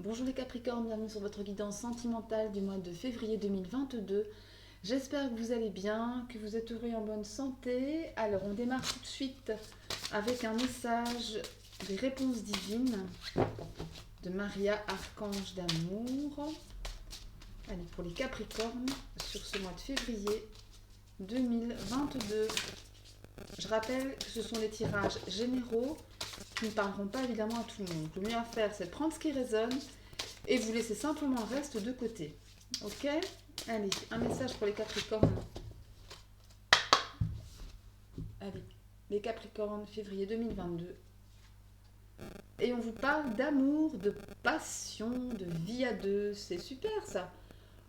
Bonjour les Capricornes, bienvenue sur votre guidance sentimentale du mois de février 2022. J'espère que vous allez bien, que vous êtes heureux et en bonne santé. Alors on démarre tout de suite avec un message des réponses divines de Maria, archange d'amour. Allez, pour les Capricornes, sur ce mois de février 2022. Je rappelle que ce sont des tirages généraux qui ne parleront pas évidemment à tout le monde. Le mieux à faire, c'est de prendre ce qui résonne et vous laisser simplement le reste de côté. Ok? Allez, un message pour les Capricornes. Allez, les Capricornes, février 2022. Et on vous parle d'amour, de passion, de vie à deux. C'est super ça.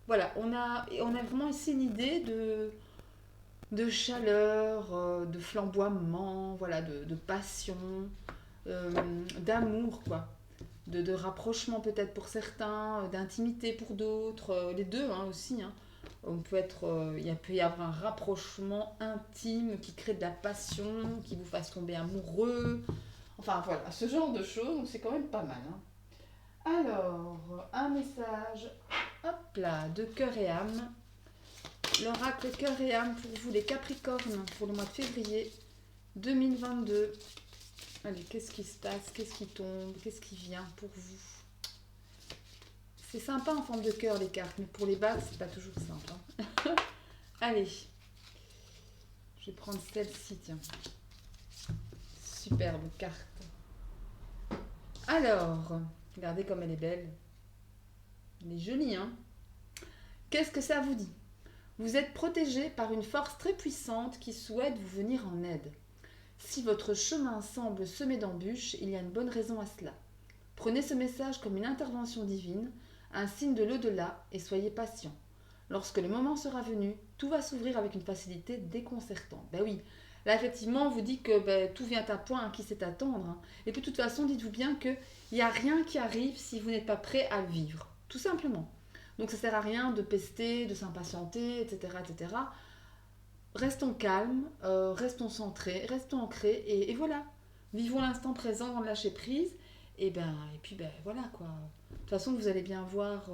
Voilà, on a vraiment ici une idée de chaleur, de flamboiement, voilà, de passion, d'amour, quoi. De rapprochement peut-être pour certains, d'intimité pour d'autres, les deux hein, aussi. Hein. On peut être, il peut y avoir un rapprochement intime qui crée de la passion, qui vous fasse tomber amoureux. Enfin voilà, ce genre de choses, donc c'est quand même pas mal. Hein. Alors, un message, hop là, de cœur et âme. L'oracle cœur et âme pour vous les Capricornes pour le mois de février 2022. Allez, qu'est-ce qui se passe? Qu'est-ce qui tombe? Qu'est-ce qui vient pour vous? C'est sympa en forme de cœur les cartes, mais pour les bagues, c'est pas toujours simple. Hein. Allez, je vais prendre celle-ci, tiens. Superbe carte. Alors, regardez comme elle est belle. Elle est jolie, hein? Qu'est-ce que ça vous dit? Vous êtes protégé par une force très puissante qui souhaite vous venir en aide. Si votre chemin semble semé d'embûches, il y a une bonne raison à cela. Prenez ce message comme une intervention divine, un signe de l'au-delà, et soyez patient. Lorsque le moment sera venu, tout va s'ouvrir avec une facilité déconcertante. Ben oui, là effectivement on vous dit que tout vient à point, hein, qui sait attendre. Hein. Et puis de toute façon, dites-vous bien qu'il n'y a rien qui arrive si vous n'êtes pas prêt à le vivre. Tout simplement. Donc ça ne sert à rien de pester, de s'impatienter, etc. etc. Restons calmes, restons centrés, restons ancrés, et voilà. Vivons l'instant présent dans le lâcher prise, et puis voilà quoi. De toute façon, vous allez bien voir.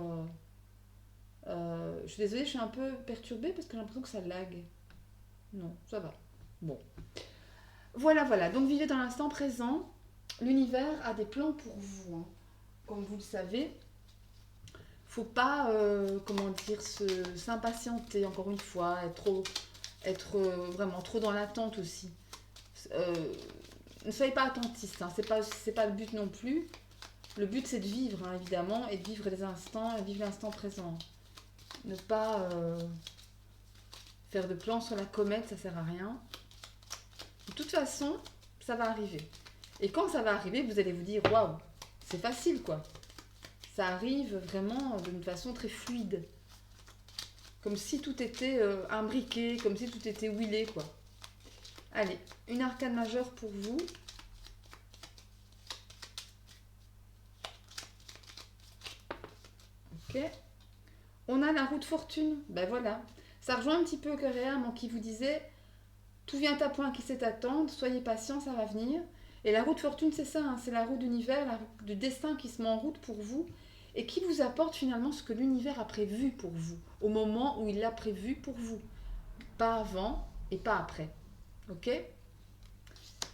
Je suis désolée, je suis un peu perturbée parce que j'ai l'impression que ça lag. Non, ça va. Bon. Voilà, voilà. Donc vivez dans l'instant présent. L'univers a des plans pour vous. Hein. Comme vous le savez, faut pas, comment dire, s'impatienter, encore une fois, être vraiment trop dans l'attente aussi. Ne soyez pas attentiste, hein, c'est pas le but non plus. Le but c'est de vivre, hein, évidemment, et de vivre les instants, et vivre l'instant présent. Ne pas faire de plans sur la comète, ça sert à rien. De toute façon, ça va arriver. Et quand ça va arriver, vous allez vous dire, waouh, c'est facile quoi. Ça arrive vraiment d'une façon très fluide. Comme si tout était imbriqué, comme si tout était huilé, quoi. Allez, une arcane majeure pour vous. Ok. On a la roue de fortune. Ben voilà. Ça rejoint un petit peu Cœur et âme qui vous disait tout vient à point qui sait attendre, soyez patient, ça va venir. Et la roue de fortune, c'est ça, hein, c'est la roue d'univers, la roue du destin qui se met en route pour vous et qui vous apporte finalement ce que l'univers a prévu pour vous, au moment où il l'a prévu pour vous. Pas avant et pas après. Ok?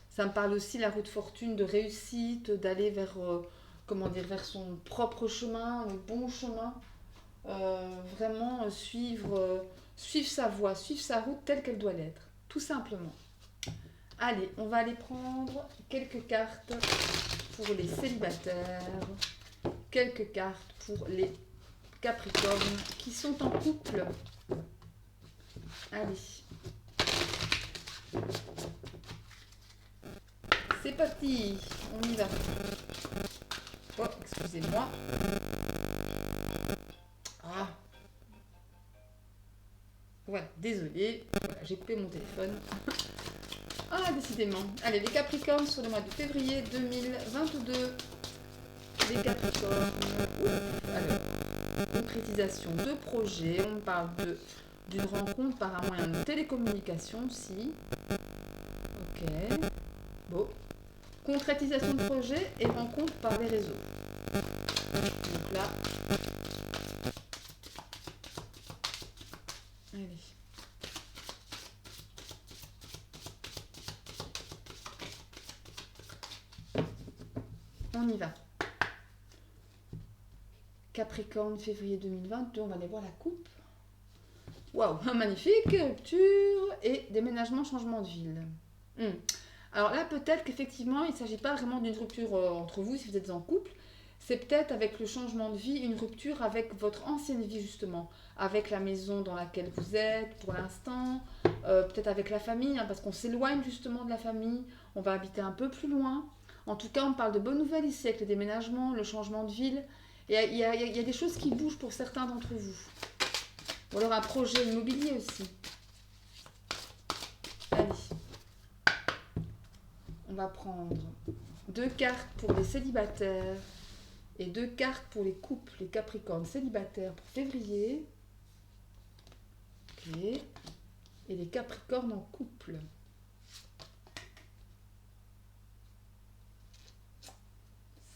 Ça me parle aussi, la roue de fortune, de réussite, d'aller vers, comment dire, vers son propre chemin, le bon chemin. Vraiment suivre sa voie, suivre sa route telle qu'elle doit l'être. Tout simplement. Allez, on va aller prendre quelques cartes pour les célibataires, quelques cartes pour les Capricornes qui sont en couple. Allez. C'est parti, on y va. Oh, excusez-moi. Ah. Voilà, désolée. Voilà, j'ai coupé mon téléphone. Ah, décidément. Allez, les Capricornes sur le mois de février 2022. Les Capricornes. Alors, concrétisation de projet. On parle d'une rencontre par un moyen de télécommunication aussi. Ok. Bon. Concrétisation de projet et rencontre par les réseaux. Donc là, allez. On y va. Capricorne, février 2022, on va aller voir la coupe. Waouh, magnifique, rupture et déménagement, changement de ville. Alors là, peut-être qu'effectivement, il ne s'agit pas vraiment d'une rupture entre vous si vous êtes en couple. C'est peut-être avec le changement de vie, une rupture avec votre ancienne vie justement, avec la maison dans laquelle vous êtes pour l'instant, peut-être avec la famille, hein, parce qu'on s'éloigne justement de la famille, on va habiter un peu plus loin. En tout cas, on parle de bonnes nouvelles ici avec le déménagement, le changement de ville. Il y a des choses qui bougent pour certains d'entre vous. Ou alors un projet immobilier aussi. Allez. On va prendre 2 cartes pour les célibataires et 2 cartes pour les couples, les capricornes célibataires pour février. Ok. Et les capricornes en couple.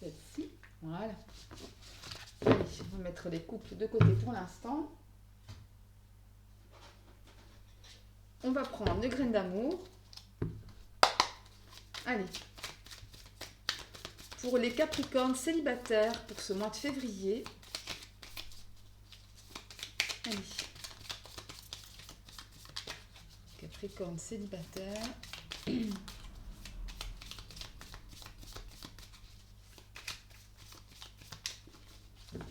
Celle-ci. Voilà. Allez, on va mettre les couples de côté pour l'instant. On va prendre les graines d'amour. Allez. Pour les capricornes célibataires pour ce mois de février. Allez. Capricorne célibataire.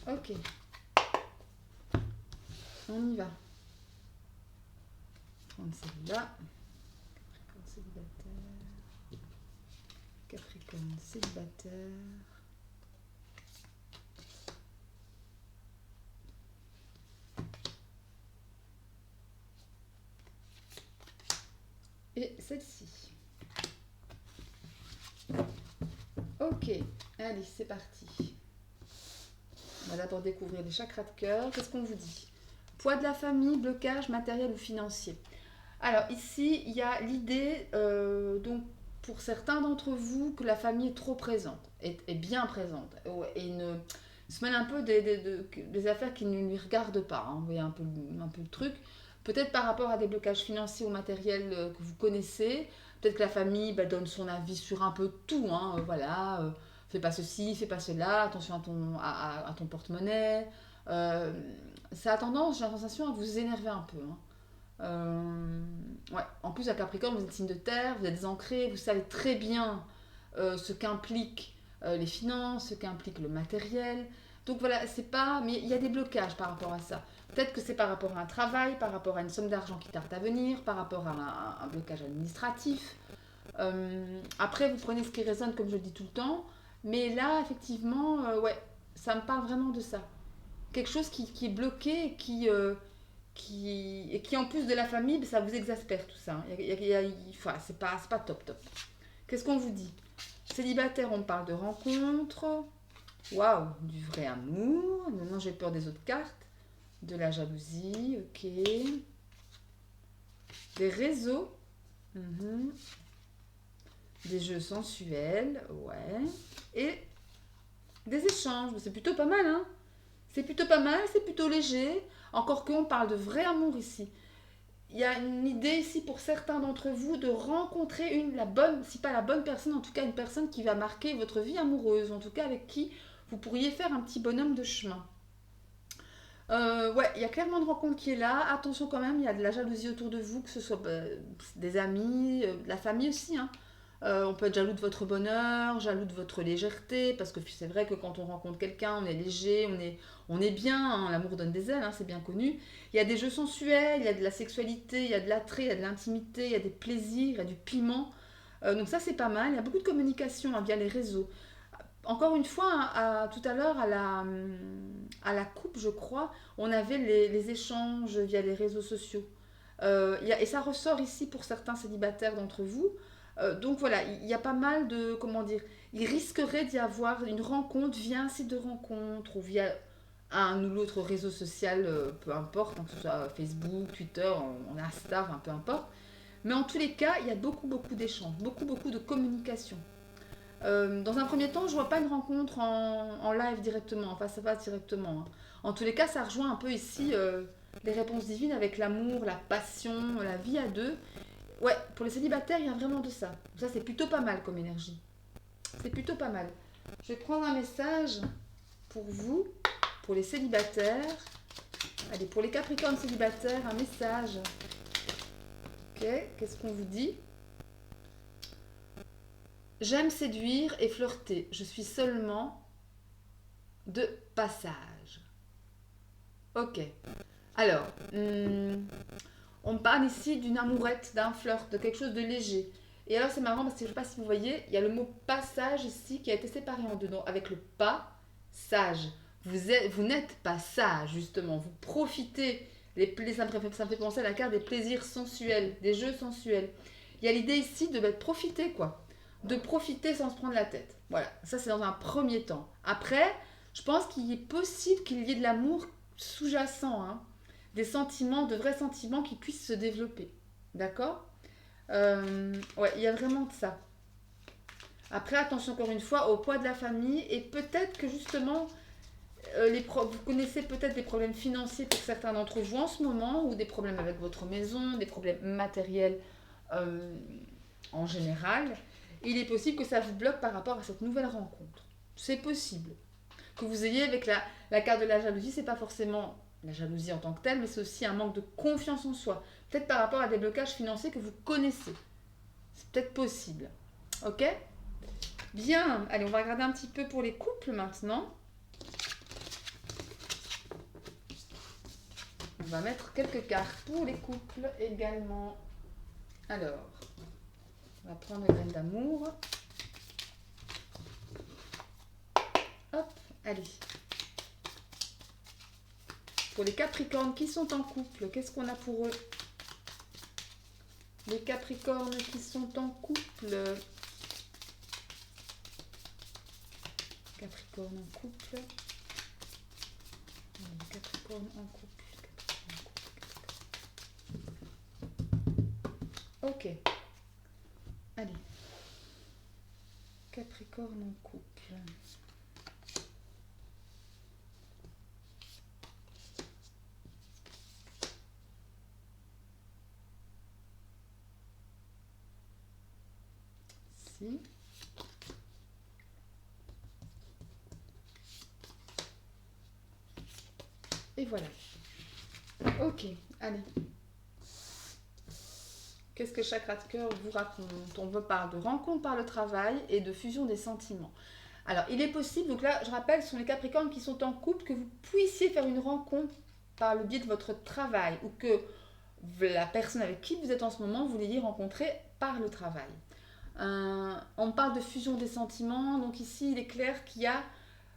Ok. On y va. Prendre celle-là. Capricorne célibataire. Capricorne célibataire. Et celle-ci. Ok, allez, c'est parti. On va d'abord découvrir les chakras de cœur. Qu'est-ce qu'on vous dit? Poids de la famille, blocage matériel ou financier. Alors ici, il y a l'idée, donc pour certains d'entre vous, que la famille est trop présente, est bien présente, et se mêle un peu des affaires qui ne lui regardent pas. Hein. Vous voyez un peu le truc. Peut-être par rapport à des blocages financiers ou matériels que vous connaissez. Peut-être que la famille donne son avis sur un peu tout. Hein, voilà, fais pas ceci, fais pas cela, attention à ton porte-monnaie. Ça a tendance, j'ai la sensation, à vous énerver un peu. Hein. Ouais. En plus, à Capricorne, vous êtes signe de terre, vous êtes ancré, vous savez très bien ce qu'impliquent les finances, ce qu'implique le matériel. Donc voilà, c'est pas. Mais il y a des blocages par rapport à ça. Peut-être que c'est par rapport à un travail, par rapport à une somme d'argent qui tarde à venir, par rapport à un blocage administratif. Après, vous prenez ce qui résonne, comme je le dis tout le temps. Mais là, effectivement, ouais, ça me parle vraiment de ça. Quelque chose qui est bloqué et qui en plus de la famille, ça vous exaspère tout ça. Enfin, c'est pas top top. Qu'est-ce qu'on vous dit? Célibataire, on parle de rencontres. Waouh, du vrai amour. Maintenant, j'ai peur des autres cartes. De la jalousie, ok. Des réseaux. Des jeux sensuels, ouais. Et des échanges. C'est plutôt pas mal, hein? C'est plutôt pas mal, c'est plutôt léger. Encore qu'on parle de vrai amour ici. Il y a une idée ici pour certains d'entre vous de rencontrer la bonne, si pas la bonne personne, en tout cas une personne qui va marquer votre vie amoureuse, en tout cas avec qui vous pourriez faire un petit bonhomme de chemin. Ouais, il y a clairement une rencontre qui est là. Attention quand même, il y a de la jalousie autour de vous, que ce soit des amis, de la famille aussi. Hein. On peut être jaloux de votre bonheur, jaloux de votre légèreté, parce que c'est vrai que quand on rencontre quelqu'un, on est léger, on est bien, hein, l'amour donne des ailes, hein, c'est bien connu. Il y a des jeux sensuels, il y a de la sexualité, il y a de l'attrait, il y a de l'intimité, il y a des plaisirs, il y a du piment. Donc ça c'est pas mal, il y a beaucoup de communication hein, via les réseaux. Encore une fois, tout à l'heure, à la coupe, je crois, on avait les échanges via les réseaux sociaux. Et ça ressort ici pour certains célibataires d'entre vous. Donc voilà, il y a pas mal de, comment dire, il risquerait d'y avoir une rencontre via un site de rencontre ou via un ou l'autre réseau social, peu importe, hein, que ce soit Facebook, Twitter, on Insta, peu importe. Mais en tous les cas, il y a beaucoup, beaucoup d'échanges, beaucoup, beaucoup de communication. Dans un premier temps, je vois pas une rencontre en live directement, en face à face directement, hein. En tous les cas, ça rejoint un peu ici les réponses divines avec l'amour, la passion, la vie à deux. Ouais, pour les célibataires, il y a vraiment de ça. Ça, c'est plutôt pas mal comme énergie. C'est plutôt pas mal. Je vais prendre un message pour vous, pour les célibataires. Allez, pour les Capricornes célibataires, un message. Ok, qu'est-ce qu'on vous dit? J'aime séduire et flirter. Je suis seulement de passage. Ok. Alors, on parle ici d'une amourette, d'un flirt, de quelque chose de léger. Et alors c'est marrant parce que je ne sais pas si vous voyez, il y a le mot passage ici qui a été séparé en deux. Donc avec le pas, sage. Vous n'êtes pas sage justement. Vous profitez. Ça me fait penser à la carte des plaisirs sensuels, des jeux sensuels. Il y a l'idée ici de profiter quoi. De profiter sans se prendre la tête. Voilà, ça c'est dans un premier temps. Après, je pense qu'il est possible qu'il y ait de l'amour sous-jacent, hein, des sentiments, de vrais sentiments qui puissent se développer. D'accord? Ouais, il y a vraiment de ça. Après, attention encore une fois au poids de la famille et peut-être que justement, vous connaissez peut-être des problèmes financiers pour certains d'entre vous en ce moment ou des problèmes avec votre maison, des problèmes matériels euh, en général. Il est possible que ça vous bloque par rapport à cette nouvelle rencontre. C'est possible. Que vous ayez avec la carte de la jalousie, c'est pas forcément la jalousie en tant que telle, mais c'est aussi un manque de confiance en soi. Peut-être par rapport à des blocages financiers que vous connaissez. C'est peut-être possible. Ok? Bien. Allez, on va regarder un petit peu pour les couples maintenant. On va mettre quelques cartes pour les couples également. Alors, on va prendre les graines d'amour. Hop, allez. Pour les Capricornes qui sont en couple, qu'est-ce qu'on a pour eux? Les Capricornes qui sont en couple. Capricorne en couple. Capricorne en couple. Ok. Allez. Capricorne en couple. Si. Et voilà. Ok, allez. Qu'est-ce que Chakra de cœur vous raconte? On veut parler de rencontre par le travail et de fusion des sentiments. Alors, il est possible, donc là, je rappelle, ce sont les Capricornes qui sont en couple, que vous puissiez faire une rencontre par le biais de votre travail ou que la personne avec qui vous êtes en ce moment, vous l'ayez rencontrée par le travail. On parle de fusion des sentiments, donc ici, il est clair qu'il y a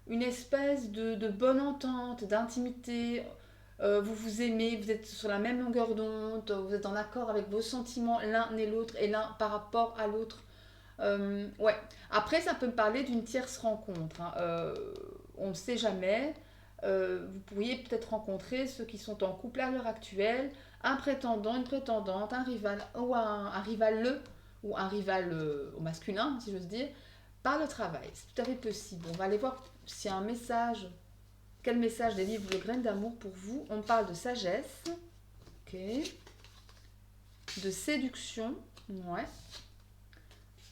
une espèce de bonne entente, d'intimité. Vous vous aimez, vous êtes sur la même longueur d'onde, vous êtes en accord avec vos sentiments l'un et l'autre et l'un par rapport à l'autre. Ouais. Après, ça peut me parler d'une tierce rencontre, hein. On ne sait jamais. Vous pourriez peut-être rencontrer ceux qui sont en couple à l'heure actuelle, un prétendant, une prétendante, un rival ou un rival ou un rival au masculin, si j'ose dire, par le travail. C'est tout à fait possible. On va aller voir s'il y a un message. Quel message délivre le grain d'amour pour vous? On parle de sagesse, ok, de séduction, ouais,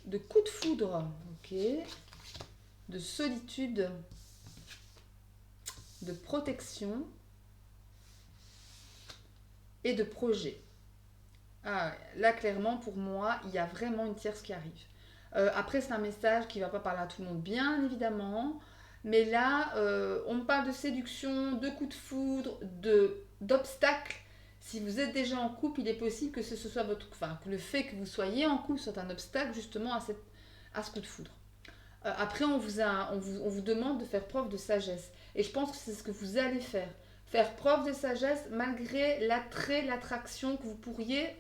de coup de foudre, ok, de solitude, de protection et de projet. Ah, là, clairement, pour moi, il y a vraiment une tierce qui arrive. Après, c'est un message qui ne va pas parler à tout le monde, bien évidemment. Mais là, on me parle de séduction, de coups de foudre, d'obstacles. Si vous êtes déjà en couple, il est possible que ce soit que le fait que vous soyez en couple soit un obstacle justement à ce coup de foudre. Après, on vous demande de faire preuve de sagesse. Et je pense que c'est ce que vous allez faire. Faire preuve de sagesse malgré l'attrait, l'attraction que vous pourriez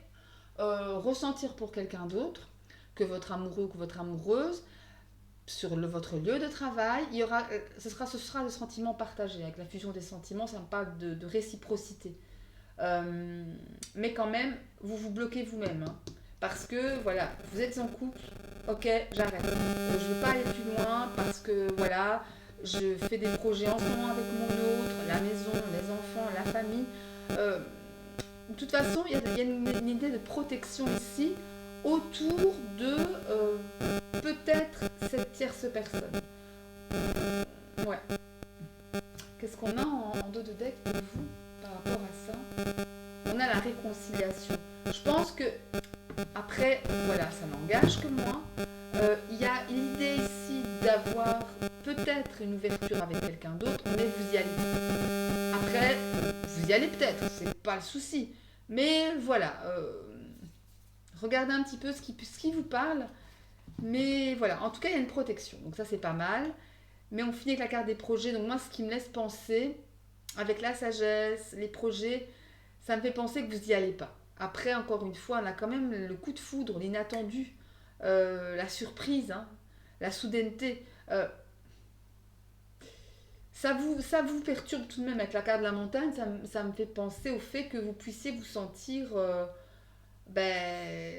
ressentir pour quelqu'un d'autre, que votre amoureux ou que votre amoureuse, sur votre lieu de travail, ce sera le sentiment partagé. Avec la fusion des sentiments, ça me parle de réciprocité. Mais quand même, vous vous bloquez vous-même, hein, parce que voilà, vous êtes en couple, ok, j'arrête. Je ne veux pas aller plus loin parce que voilà, je fais des projets en ce moment avec mon autre, la maison, les enfants, la famille. Euh, de toute façon, il y a une idée de protection ici autour de peut-être cette tierce personne. Ouais. Qu'est-ce qu'on a en dos de deck pour vous par rapport à ça? On a la réconciliation. Je pense que, après, voilà, ça n'engage que moi. Il y a l'idée ici d'avoir peut-être une ouverture avec quelqu'un d'autre, mais vous y allez. Après, vous y allez peut-être, c'est pas le souci. Mais voilà, regardez un petit peu ce qui vous parle. Mais voilà, en tout cas, il y a une protection. Donc ça, c'est pas mal. Mais on finit avec la carte des projets. Donc moi, ce qui me laisse penser, avec la sagesse, les projets, ça me fait penser que vous n'y allez pas. Après, encore une fois, on a quand même le coup de foudre, l'inattendu, la surprise, hein, la soudaineté. Ça vous perturbe tout de même avec la carte de la montagne. Ça me fait penser au fait que vous puissiez vous sentir,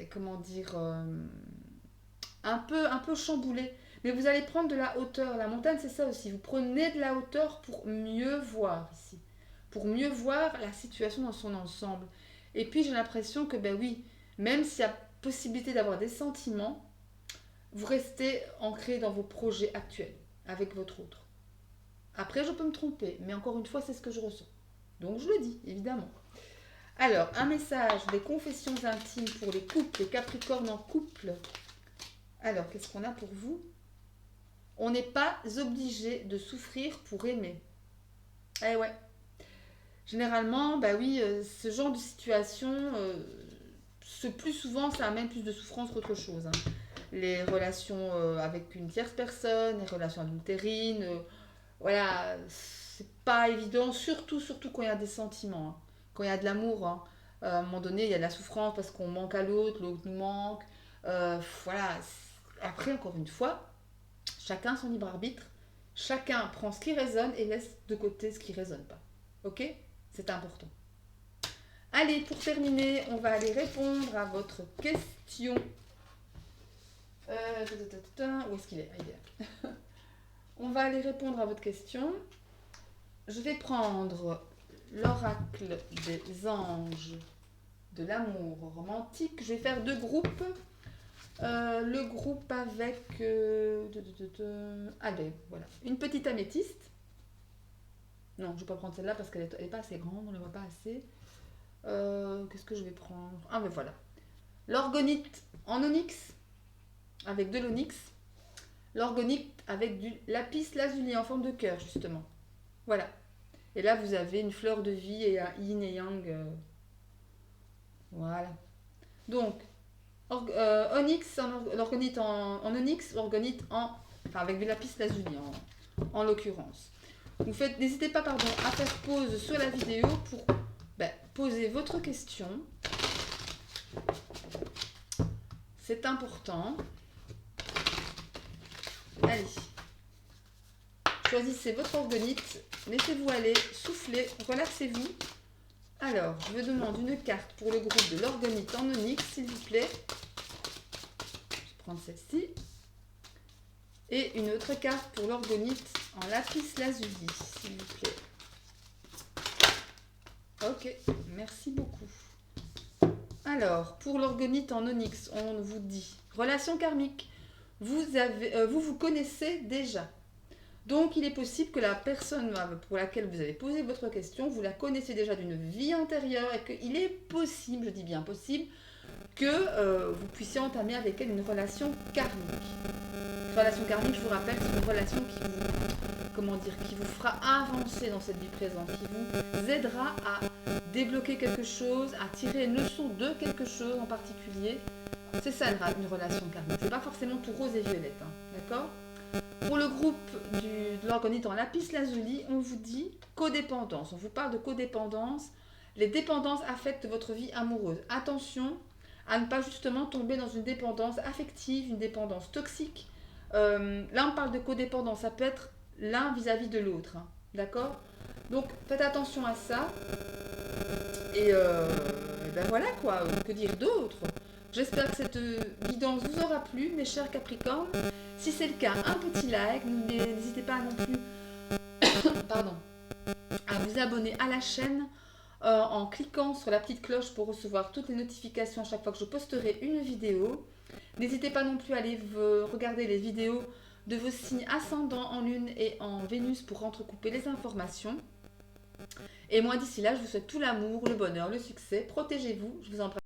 comment dire, un peu chamboulé. Mais vous allez prendre de la hauteur. La montagne, c'est ça aussi. Vous prenez de la hauteur pour mieux voir ici. Pour mieux voir la situation dans son ensemble. Et puis, j'ai l'impression que, ben oui, même s'il y a possibilité d'avoir des sentiments, vous restez ancré dans vos projets actuels, avec votre autre. Après, je peux me tromper, mais encore une fois, c'est ce que je ressens. Donc, je le dis, évidemment. Alors, un message des confessions intimes pour les couples, les capricornes en couple. Alors, qu'est-ce qu'on a pour vous? On n'est pas obligé de souffrir pour aimer. Eh ouais. Généralement, bah oui, ce genre de situation, plus souvent, ça amène plus de souffrance qu'autre chose, hein. Les relations avec une tierce personne, les relations adultérines, voilà, c'est pas évident, surtout quand il y a des sentiments, hein. Quand il y a de l'amour, hein. À un moment donné, il y a de la souffrance parce qu'on manque à l'autre nous manque. Voilà. Après, encore une fois, chacun son libre arbitre. Chacun prend ce qui résonne et laisse de côté ce qui résonne pas. Ok? C'est important. Allez, pour terminer, on va aller répondre à votre question. Où est-ce qu'il est? Ah, il est là. On va aller répondre à votre question. Je vais prendre l'oracle des anges de l'amour romantique. Je vais faire deux groupes. Le groupe avec... allez, voilà. Une petite améthyste. Non, je ne vais pas prendre celle-là parce qu'elle n'est pas assez grande, on ne la voit pas assez. Qu'est-ce que je vais prendre? Ah, mais voilà. L'orgonite en onyx, avec de l'onyx. L'orgonite avec du lapis lazuli en forme de cœur, justement. Voilà. Et là, vous avez une fleur de vie et un yin et yang. Voilà. Donc, onyx, l'orgonite en onyx, l'orgonite en... Enfin, avec du lapis lazuli en l'occurrence. N'hésitez pas à faire pause sur la vidéo pour poser votre question. C'est important. Allez. Choisissez votre orgonite. Laissez-vous aller, soufflez, relaxez-vous. Alors, je vous demande une carte pour le groupe de l'orgonite en onyx, s'il vous plaît. Je vais prendre celle-ci. Et une autre carte pour l'orgonite en lapis lazuli, s'il vous plaît. Ok, merci beaucoup. Alors, pour l'orgonite en onyx, on vous dit relation karmique. Vous connaissez déjà. Donc, il est possible que la personne pour laquelle vous avez posé votre question, vous la connaissez déjà d'une vie antérieure et qu'il est possible, je dis bien possible, que vous puissiez entamer avec elle une relation karmique. Une relation karmique, je vous rappelle, c'est une relation qui vous fera avancer dans cette vie présente, qui vous aidera à débloquer quelque chose, à tirer une leçon de quelque chose en particulier. C'est ça une relation karmique. C'est pas forcément tout rose et violette, hein, d'accord? Pour le groupe de l'orgonite en lapis lazuli, on vous dit codépendance. On vous parle de codépendance. Les dépendances affectent votre vie amoureuse. Attention à ne pas justement tomber dans une dépendance affective, une dépendance toxique. Là, on parle de codépendance. Ça peut être l'un vis-à-vis de l'autre. Hein, d'accord? Donc, faites attention à ça. Et ben voilà quoi. Que dire d'autre? J'espère que cette guidance vous aura plu, mes chers Capricornes. Si c'est le cas, un petit like. N'hésitez pas non plus pardon, à vous abonner à la chaîne en cliquant sur la petite cloche pour recevoir toutes les notifications à chaque fois que je posterai une vidéo. N'hésitez pas non plus à aller regarder les vidéos de vos signes ascendants en Lune et en Vénus pour entrecouper les informations. Et moi d'ici là, je vous souhaite tout l'amour, le bonheur, le succès. Protégez-vous, je vous embrasse.